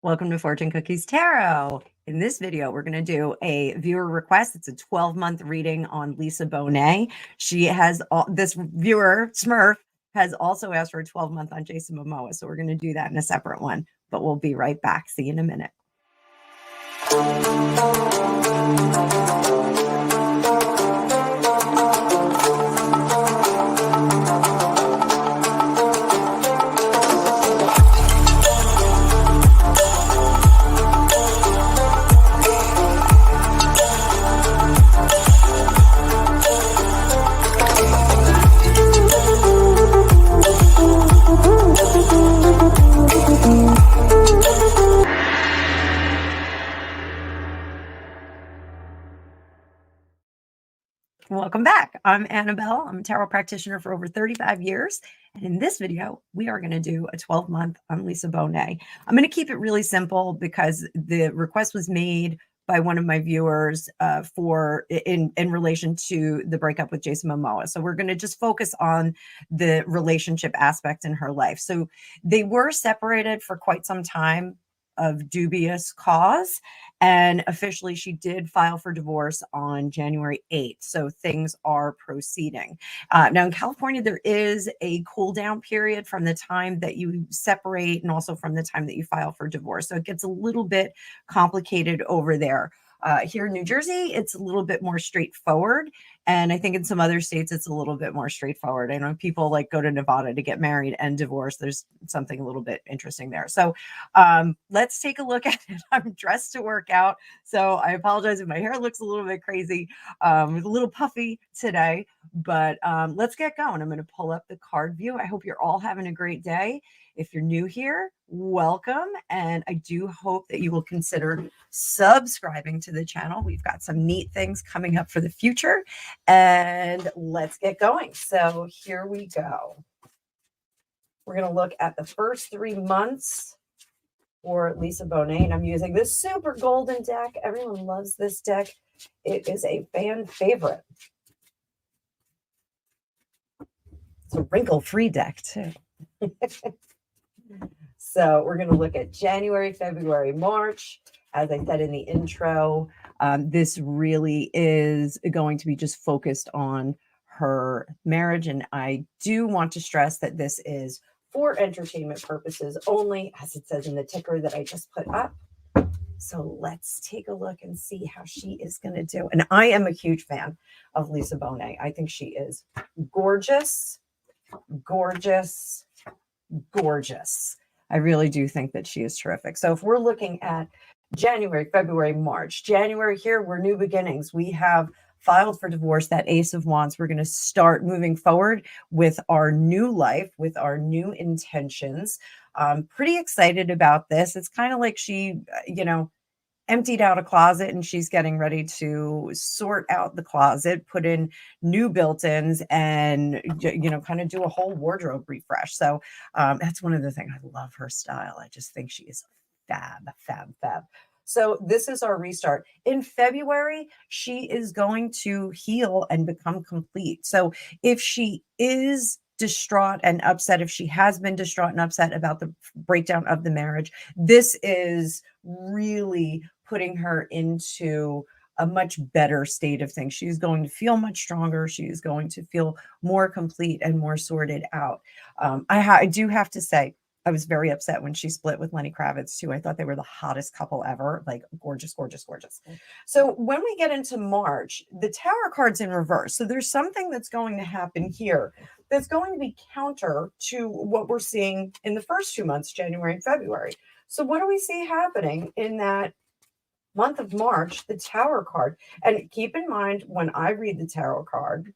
Welcome to Fortune Cookies Tarot. In this video, we're going to do a viewer request. It's a 12-month reading on Lisa Bonet. She has this viewer, Smurf, has also asked for a 12-month on Jason Momoa. So we're going to do that in a separate one, but we'll be right back. See you in a minute. Welcome back. I'm Annabelle. I'm a tarot practitioner for over 35 years. And in this video, we are going to do a 12-month on Lisa Bonet. I'm going to keep it really simple because the request was made by one of my viewers in relation to the breakup with Jason Momoa. So we're going to just focus on the relationship aspect in her life. So they were separated for quite some time of dubious cause. And officially, she did file for divorce on January 8th. So things are proceeding. Now, in California, there is a cool down period from the time that you separate and also from the time that you file for divorce. So it gets a little bit complicated over there. Here in New Jersey, it's a little bit more straightforward. And I think in some other states, it's a little bit more straightforward. I know people like go to Nevada to get married and divorce. There's something a little bit interesting there. So let's take a look at it. I'm dressed to work out. So I apologize if my hair looks a little bit crazy, a little puffy today, but let's get going. I'm going to pull up the card view. I hope you're all having a great day. If you're new here, welcome. And I do hope that you will consider subscribing to the channel. We've got some neat things coming up for the future. And let's get going. So here we go. We're going to look at the first 3 months for Lisa Bonet. And I'm using this super golden deck. Everyone loves this deck. It is a fan favorite. It's a wrinkle-free deck too. So we're going to look at January, February, March. As I said in the intro, this really is going to be just focused on her marriage. And I do want to stress that this is for entertainment purposes only, as it says in the ticker that I just put up. So let's take a look and see how she is going to do. And I am a huge fan of Lisa Bonet. I think she is gorgeous, gorgeous, gorgeous. I really do think that she is terrific. So if we're looking at January, February, March, January here, we're new beginnings. We have filed for divorce, that Ace of Wands. We're going to start moving forward with our new life, with our new intentions. Pretty excited about this. It's kind of like she, emptied out a closet and she's getting ready to sort out the closet, put in new built-ins and, kind of do a whole wardrobe refresh. So that's one of the things. I love her style. I just think she is fab, fab, fab. So this is our restart. In February, she is going to heal and become complete. So if she is distraught and upset, if she has been distraught and upset about the breakdown of the marriage, this is really putting her into a much better state of things. She's going to feel much stronger. She's going to feel more complete and more sorted out. I do have to say, I was very upset when she split with Lenny Kravitz too. I thought they were the hottest couple ever, like gorgeous, gorgeous, gorgeous. So when we get into March, the Tower card's in reverse. So there's something that's going to happen here that's going to be counter to what we're seeing in the first 2 months, January and February. So what do we see happening in that month of March, the Tower card? And keep in mind, when I read the Tarot card,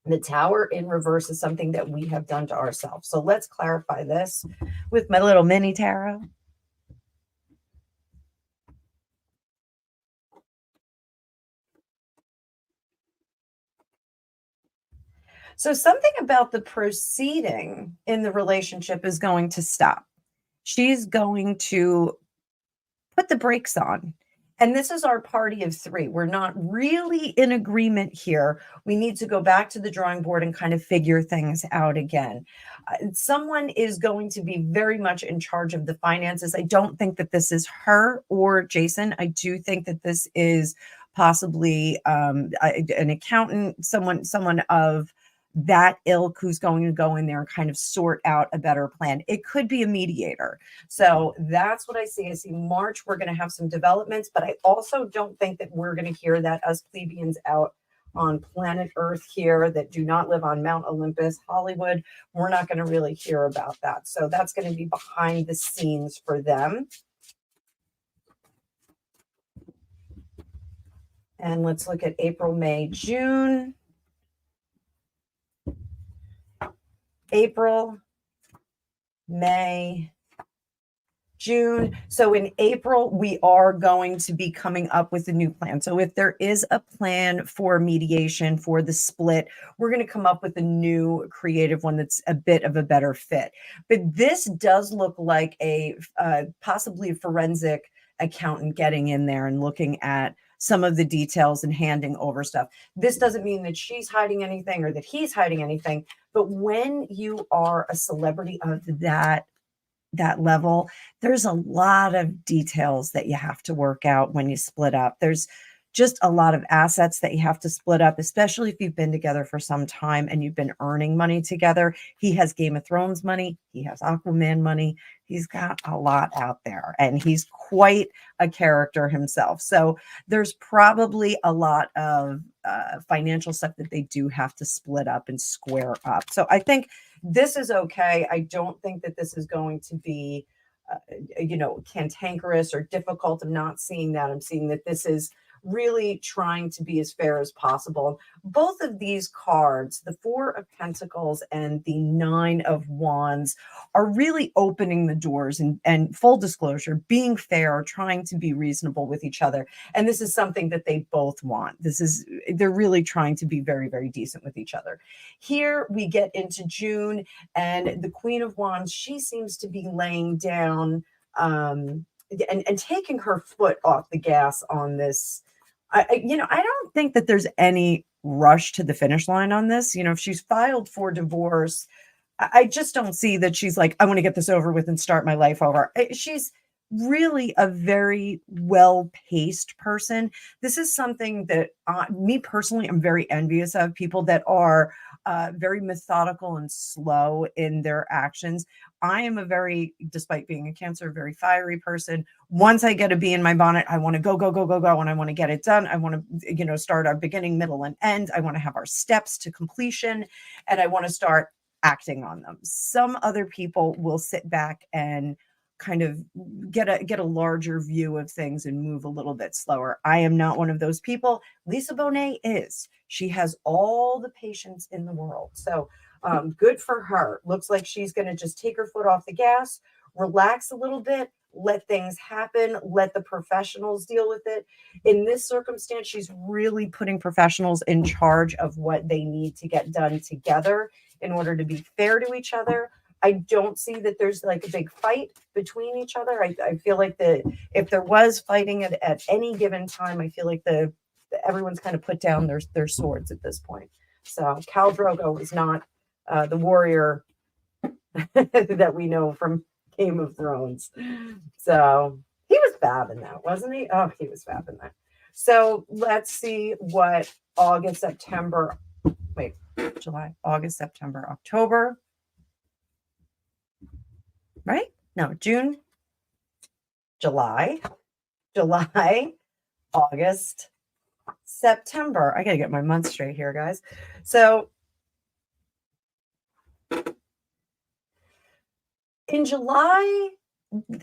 the Tower in reverse is something that we have done to ourselves. So let's clarify this with my little mini tarot. So something about the proceeding in the relationship is going to stop. She's going to put the brakes on. And this is our party of three. We're not really in agreement here. We need to go back to the drawing board and kind of figure things out again. Someone is going to be very much in charge of the finances. I don't think that this is her or Jason. I do think that this is possibly an accountant, someone of that ilk who's going to go in there and kind of sort out a better plan. It could be a mediator. So that's what I see. I see March, we're going to have some developments, but I also don't think that we're going to hear that us plebeians out on planet Earth here that do not live on Mount Olympus, Hollywood, we're not going to really hear about that. So that's going to be behind the scenes for them. And let's look at April, May, June. April, May, June. So in April, we are going to be coming up with a new plan. So if there is a plan for mediation for the split, we're going to come up with a new creative one that's a bit of a better fit. But this does look like a possibly a forensic accountant getting in there and looking at some of the details and handing over stuff. This doesn't mean that she's hiding anything or that he's hiding anything. But when you are a celebrity of that level, there's a lot of details that you have to work out when you split up. There's just a lot of assets that you have to split up, especially if you've been together for some time and you've been earning money together. He has Game of Thrones money. He has Aquaman money. He's got a lot out there and he's quite a character himself. So there's probably a lot of financial stuff that they do have to split up and square up. So I think this is okay. I don't think that this is going to be, cantankerous or difficult. I'm not seeing that. I'm seeing that this is really trying to be as fair as possible. Both of these cards, the Four of Pentacles and the Nine of Wands, are really opening the doors and full disclosure, being fair, trying to be reasonable with each other. And this is something that they both want. They're really trying to be very, very decent with each other. Here we get into June and the Queen of Wands, she seems to be laying down and taking her foot off the gas on this. I don't think that there's any rush to the finish line on this. If she's filed for divorce, I just don't see that she's like, I want to get this over with and start my life over. She's really a very well-paced person. This is something that me personally, I'm very envious of, people that are very methodical and slow in their actions. I am despite being a Cancer, very fiery person. Once I get a bee in my bonnet, I want to go, and I want to get it done. I want to, start our beginning, middle, and end. I want to have our steps to completion, and I want to start acting on them. Some other people will sit back and kind of get a larger view of things and move a little bit slower. I am not one of those people. Lisa Bonet is. She has all the patience in the world. So good for her. Looks like she's going to just take her foot off the gas, relax a little bit, let things happen, let the professionals deal with it. In this circumstance, she's really putting professionals in charge of what they need to get done together in order to be fair to each other. I don't see that there's like a big fight between each other. I feel like if there was fighting at any given time, I feel like everyone's kind of put down their swords at this point. So Khal Drogo is not the warrior that we know from Game of Thrones. So he was fab in that, wasn't he? Oh, he was fab in that. So let's see what July, August, September, October. Right? No, June, July, August, September. I got to get my months straight here, guys. So in July,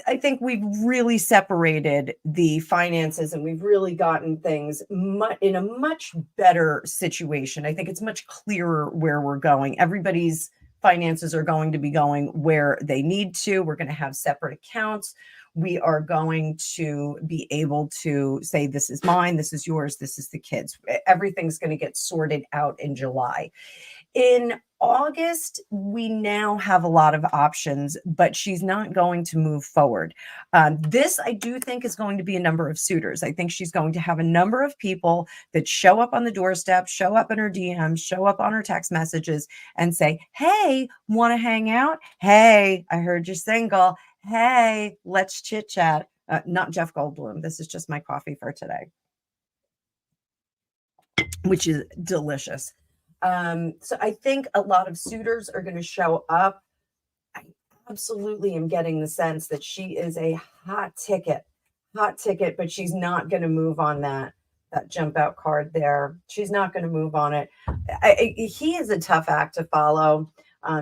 I think we've really separated the finances and we've really gotten things in a much better situation. I think it's much clearer where we're going. Everybody's finances are going to be going where they need to. We're going to have separate accounts. We are going to be able to say, this is mine, this is yours, this is the kids. Everything's going to get sorted out in July. In August, we now have a lot of options, but she's not going to move forward. This, I do think, is going to be a number of suitors. I think she's going to have a number of people that show up on the doorstep, show up in her DMs, show up on her text messages and say, hey, want to hang out? Hey, I heard you're single. Hey, let's chit chat. Not Jeff Goldblum. This is just my coffee for today, which is delicious. So I think a lot of suitors are going to show up. I absolutely am getting the sense that she is a hot ticket, but she's not going to move on that jump out card there. She's not going to move on it. He is a tough act to follow.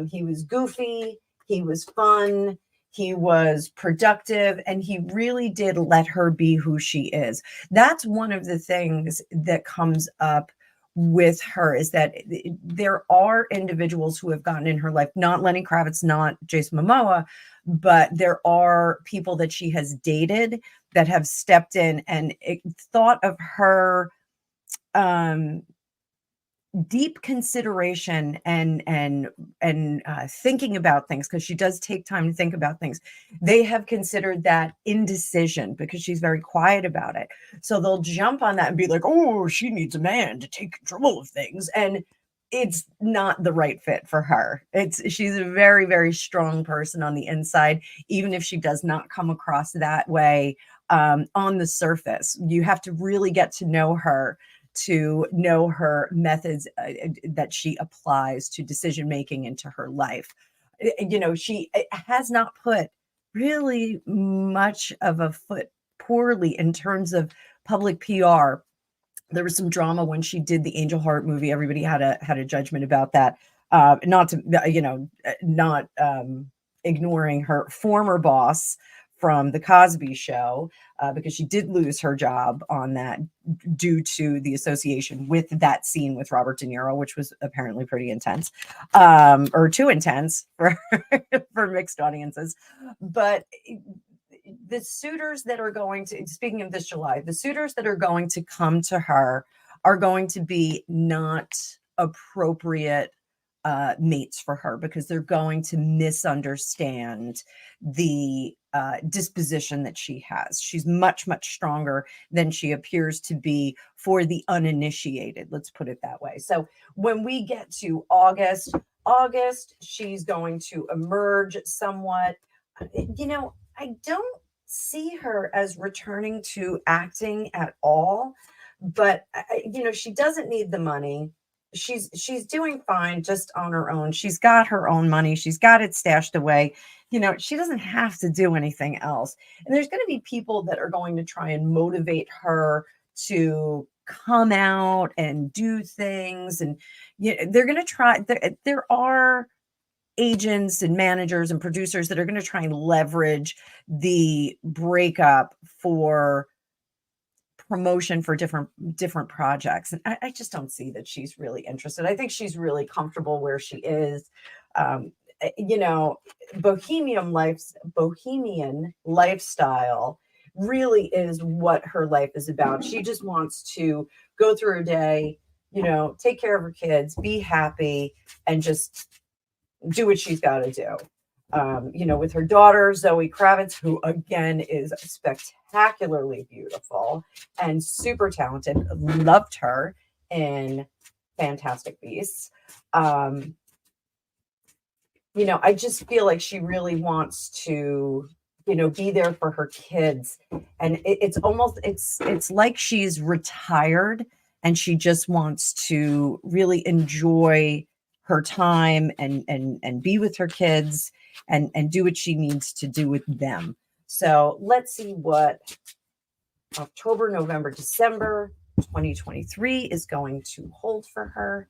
He was goofy. He was fun. He was productive, and he really did let her be who she is. That's one of the things that comes up with her, is that there are individuals who have gotten in her life, not Lenny Kravitz, not Jason Momoa, but there are people that she has dated that have stepped in and thought of her deep consideration and thinking about things, because she does take time to think about things. They have considered that indecision because she's very quiet about it. So they'll jump on that and be like, oh, she needs a man to take control of things. And it's not the right fit for her. She's a very, very strong person on the inside, even if she does not come across that way on the surface. You have to really get to know her to know her methods that she applies to decision making into her life. She has not put really much of a foot poorly in terms of public PR. There was some drama when she did the Angel Heart movie. Everybody had a judgment about that. Not ignoring her former boss from the Cosby Show, because she did lose her job on that due to the association with that scene with Robert De Niro, which was apparently pretty intense, or too intense for for mixed audiences. But the suitors that are going to, speaking of this July, the suitors that are going to come to her are going to be not appropriate mates for her, because they're going to misunderstand the disposition that she has. She's much, much stronger than she appears to be for the uninitiated. Let's put it that way. So when we get to August, she's going to emerge somewhat. I don't see her as returning to acting at all, but she doesn't need the money. She's doing fine just on her own. She's got her own money. She's got it stashed away. She doesn't have to do anything else. And there's going to be people that are going to try and motivate her to come out and do things. And they're going to try. There are agents and managers and producers that are going to try and leverage the breakup for promotion for different projects. And I just don't see that she's really interested. I think she's really comfortable where she is. Bohemian lifestyle really is what her life is about. She just wants to go through her day, take care of her kids, be happy, and just do what she's got to do. With her daughter, Zoe Kravitz, who again is spectacularly beautiful and super talented. Loved her in Fantastic Beasts. I just feel like she really wants to, be there for her kids. And it's like she's retired and she just wants to really enjoy her time and be with her kids and do what she needs to do with them. So let's see what October, November, December 2023 is going to hold for her.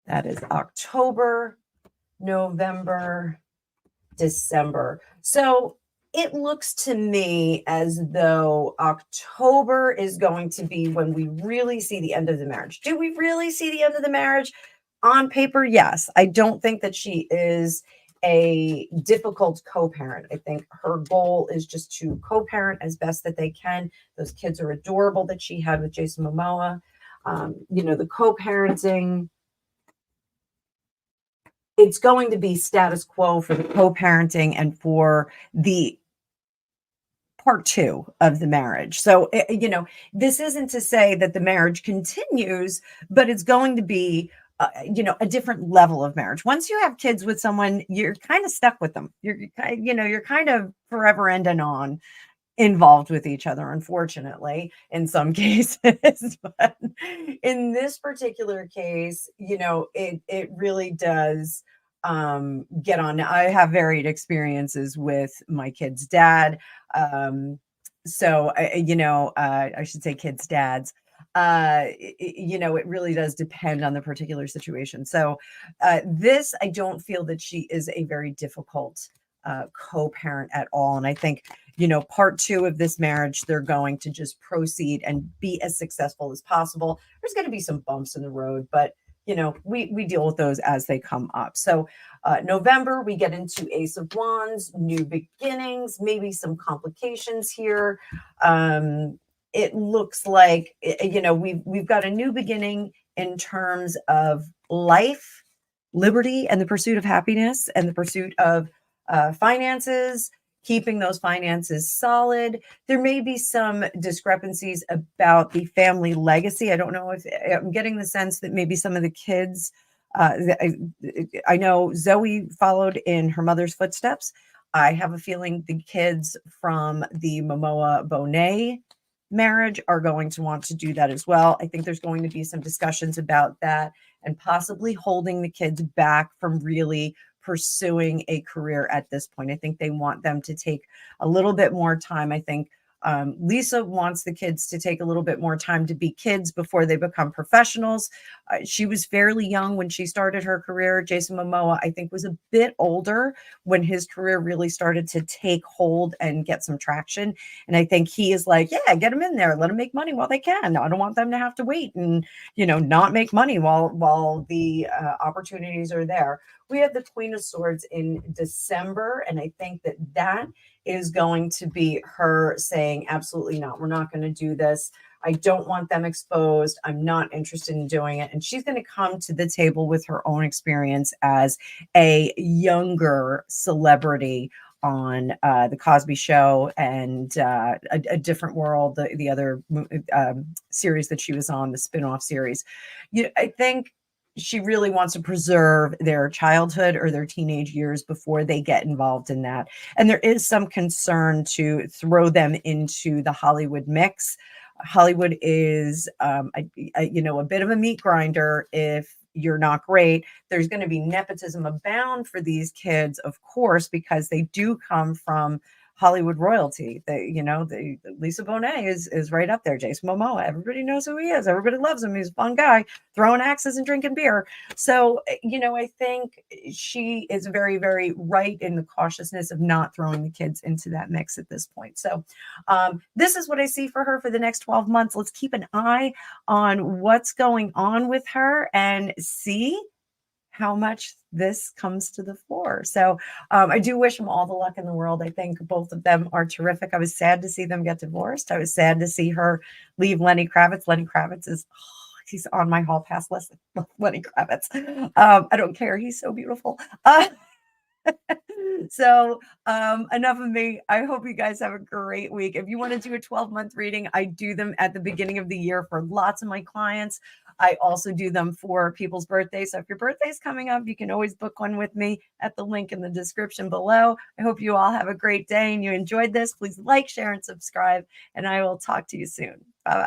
That is October, November, December. So it looks to me as though October is going to be when we really see the end of the marriage. Do we really see the end of the marriage? On paper, yes. I don't think that she is a difficult co-parent. I think her goal is just to co-parent as best that they can. Those kids are adorable that she had with Jason Momoa. The co-parenting, it's going to be status quo for the co-parenting and for the part two of the marriage. So, this isn't to say that the marriage continues, but it's going to be, a different level of marriage. Once you have kids with someone, you're kind of stuck with them. You're kind of forever end and on involved with each other, unfortunately, in some cases. But in this particular case, it really does get on. I have varied experiences with my kid's dad. I should say kids' dads. It really does depend on the particular situation. So this, I don't feel that she is a very difficult co-parent at all. And I think, part two of this marriage, they're going to just proceed and be as successful as possible. There's going to be some bumps in the road, but we deal with those as they come up. So November, we get into Ace of Wands, new beginnings, maybe some complications here. It looks like, we've got a new beginning in terms of life, liberty, and the pursuit of happiness and the pursuit of finances, keeping those finances solid. There may be some discrepancies about the family legacy. I don't know if I'm getting the sense that maybe some of the kids, I know Zoe followed in her mother's footsteps. I have a feeling the kids from the Momoa Bonet marriage are going to want to do that as well. I think there's going to be some discussions about that and possibly holding the kids back from really pursuing a career at this point. I think they want them to take a little bit more time. I think Lisa wants the kids to take a little bit more time to be kids before they become professionals. She was fairly young when she started her career. Jason Momoa, I think, was a bit older when his career really started to take hold and get some traction. And I think he is like, yeah, get them in there. Let them make money while they can. I don't want them to have to wait and, not make money while the opportunities are there. We have the Queen of Swords in December, and I think that is going to be her saying, absolutely not. We're not going to do this. I don't want them exposed. I'm not interested in doing it. And she's going to come to the table with her own experience as a younger celebrity on the Cosby Show and a Different World, the other series that she was on, the spinoff series. I think she really wants to preserve their childhood or their teenage years before they get involved in that. And there is some concern to throw them into the Hollywood mix. Hollywood is, a bit of a meat grinder. If you're not great, there's going to be nepotism abound for these kids, of course, because they do come from Hollywood royalty. The Lisa Bonet is right up there. Jason Momoa, everybody knows who he is. Everybody loves him. He's a fun guy, throwing axes and drinking beer. So, I think she is very, very right in the cautiousness of not throwing the kids into that mix at this point. So, this is what I see for her for the next 12 months. Let's keep an eye on what's going on with her and see how much this comes to the fore. So I do wish them all the luck in the world. I think both of them are terrific. I was sad to see them get divorced. I was sad to see her leave Lenny Kravitz. Lenny Kravitz is, he's on my hall pass list. Lenny Kravitz. I don't care. He's so beautiful. So enough of me. I hope you guys have a great week. If you want to do a 12-month reading, I do them at the beginning of the year for lots of my clients. I also do them for people's birthdays. So if your birthday's coming up, you can always book one with me at the link in the description below. I hope you all have a great day and you enjoyed this. Please like, share, and subscribe, and I will talk to you soon. Bye-bye.